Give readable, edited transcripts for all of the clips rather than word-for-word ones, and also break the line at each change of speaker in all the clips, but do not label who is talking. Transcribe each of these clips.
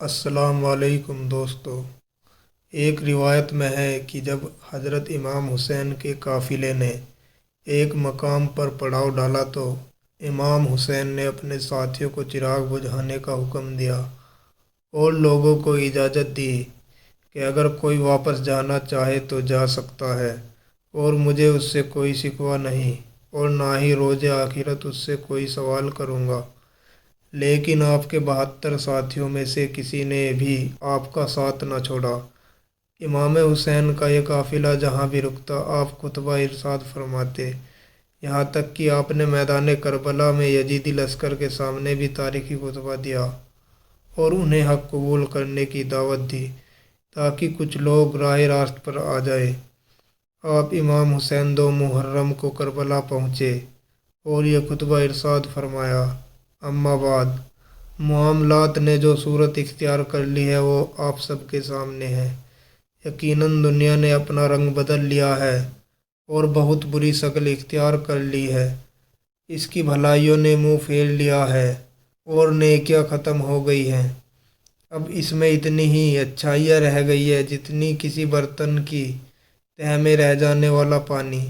السلام علیکم دوستو۔ ایک روایت میں ہے کہ جب حضرت امام حسین کے قافلے نے ایک مقام پر پڑاؤ ڈالا تو امام حسین نے اپنے ساتھیوں کو چراغ بجھانے کا حکم دیا اور لوگوں کو اجازت دی کہ اگر کوئی واپس جانا چاہے تو جا سکتا ہے، اور مجھے اس سے کوئی شکوہ نہیں اور نہ ہی روز آخرت اس سے کوئی سوال کروں گا۔ لیکن آپ کے 72 ساتھیوں میں سے کسی نے بھی آپ کا ساتھ نہ چھوڑا۔ امام حسین کا یہ قافلہ جہاں بھی رکتا آپ خطبہ ارشاد فرماتے، یہاں تک کہ آپ نے میدان کربلا میں یزیدی لشکر کے سامنے بھی تاریخی خطبہ دیا اور انہیں حق قبول کرنے کی دعوت دی تاکہ کچھ لوگ راہ راست پر آ جائے۔ آپ امام حسین 2 محرم کو کربلا پہنچے اور یہ خطبہ ارشاد فرمایا، اما بعد، معاملات نے جو صورت اختیار کر لی ہے وہ آپ سب کے سامنے ہے۔ یقیناً دنیا نے اپنا رنگ بدل لیا ہے اور بہت بری شکل اختیار کر لی ہے۔ اس کی بھلائیوں نے منہ پھیر لیا ہے اور نیکیاں ختم ہو گئی ہیں۔ اب اس میں اتنی ہی اچھائیاں رہ گئی ہے جتنی کسی برتن کی تہہ میں رہ جانے والا پانی۔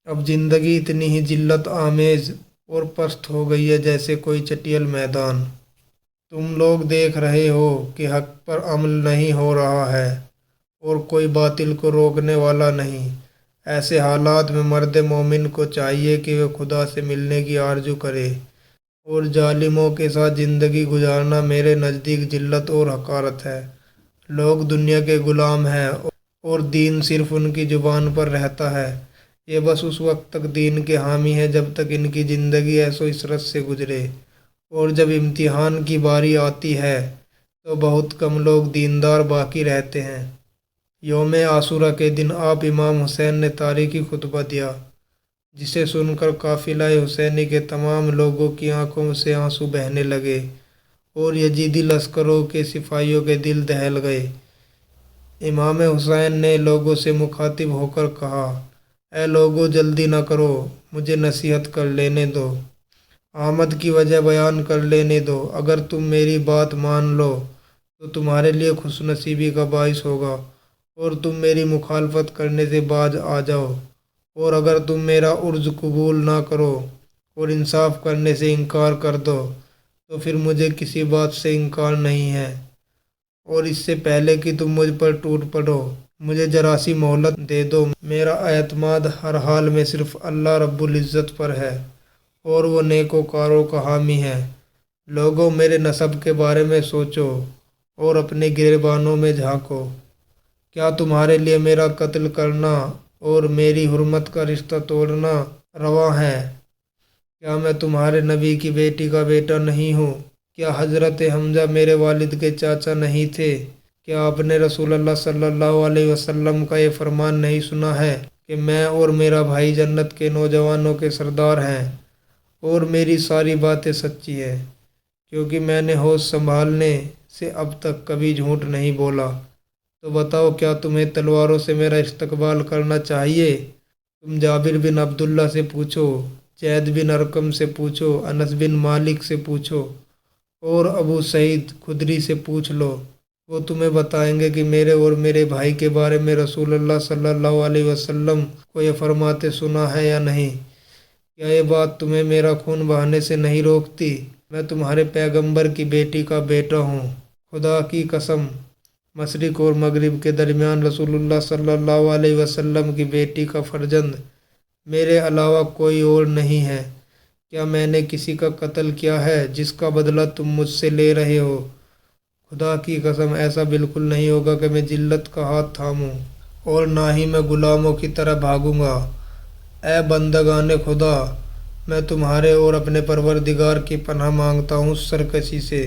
اب زندگی اتنی ہی ذلت آمیز اور پست ہو گئی ہے جیسے کوئی چٹیل میدان۔ تم لوگ دیکھ رہے ہو کہ حق پر عمل نہیں ہو رہا ہے اور کوئی باطل کو روکنے والا نہیں۔ ایسے حالات میں مرد مومن کو چاہیے کہ وہ خدا سے ملنے کی آرزو کرے، اور ظالموں کے ساتھ زندگی گزارنا میرے نزدیک ذلت اور حقارت ہے۔ لوگ دنیا کے غلام ہیں اور دین صرف ان کی زبان پر رہتا ہے۔ یہ بس اس وقت تک دین کے حامی ہیں جب تک ان کی زندگی عیش و عشرت سے گزرے، اور جب امتحان کی باری آتی ہے تو بہت کم لوگ دیندار باقی رہتے ہیں۔ یوم عاشورہ کے دن آپ امام حسین نے تاریخی خطبہ دیا، جسے سن کر قافلہ حسینی کے تمام لوگوں کی آنکھوں سے آنسو بہنے لگے اور یزیدی لشکروں کے سپاہیوں کے دل دہل گئے۔ امام حسین نے لوگوں سے مخاطب ہو کر کہا، اے لوگو، جلدی نہ کرو، مجھے نصیحت کر لینے دو، آمد کی وجہ بیان کر لینے دو۔ اگر تم میری بات مان لو تو تمہارے لیے خوش نصیبی کا باعث ہوگا اور تم میری مخالفت کرنے سے باز آ جاؤ، اور اگر تم میرا عرض قبول نہ کرو اور انصاف کرنے سے انکار کر دو تو پھر مجھے کسی بات سے انکار نہیں ہے، اور اس سے پہلے کہ تم مجھ پر ٹوٹ پڑو مجھے ذرا سی مہلت دے دو۔ میرا اعتماد ہر حال میں صرف اللہ رب العزت پر ہے اور وہ نیکوکاروں کا حامی ہے۔ لوگوں، میرے نسب کے بارے میں سوچو اور اپنے گریبانوں میں جھانکو۔ کیا تمہارے لیے میرا قتل کرنا اور میری حرمت کا رشتہ توڑنا روا ہے؟ کیا میں تمہارے نبی کی بیٹی کا بیٹا نہیں ہوں؟ کیا حضرت حمزہ میرے والد کے چاچا نہیں تھے؟ کیا آپ نے رسول اللہ صلی اللہ علیہ وسلم کا یہ فرمان نہیں سنا ہے کہ میں اور میرا بھائی جنت کے نوجوانوں کے سردار ہیں، اور میری ساری باتیں سچی ہیں، کیونکہ میں نے ہوش سنبھالنے سے اب تک کبھی جھوٹ نہیں بولا۔ تو بتاؤ، کیا تمہیں تلواروں سے میرا استقبال کرنا چاہیے؟ تم جابر بن عبداللہ سے پوچھو، زید بن ارقم سے پوچھو، انس بن مالک سے پوچھو اور ابو سعید خدری سے پوچھ لو، وہ تمہیں بتائیں گے کہ میرے اور میرے بھائی کے بارے میں رسول اللہ صلی اللہ علیہ وسلم کو یہ فرماتے سنا ہے یا نہیں۔ کیا یہ بات تمہیں میرا خون بہانے سے نہیں روکتی؟ میں تمہارے پیغمبر کی بیٹی کا بیٹا ہوں۔ خدا کی قسم، مشرق اور مغرب کے درمیان رسول اللہ صلی اللہ علیہ وسلم کی بیٹی کا فرزند میرے علاوہ کوئی اور نہیں ہے۔ کیا میں نے کسی کا قتل کیا ہے جس کا بدلہ تم مجھ سے لے رہے ہو؟ خدا کی قسم، ایسا بالکل نہیں ہوگا کہ میں ذلت کا ہاتھ تھاموں، اور نہ ہی میں غلاموں کی طرح بھاگوں گا۔ اے بندگان خدا، میں تمہارے اور اپنے پروردگار کی پناہ مانگتا ہوں اس سرکشی سے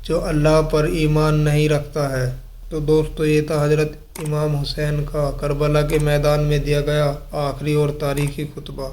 جو اللہ پر ایمان نہیں رکھتا ہے۔ تو دوستو، یہ تھا حضرت امام حسین کا کربلا کے میدان میں دیا گیا آخری اور تاریخی خطبہ۔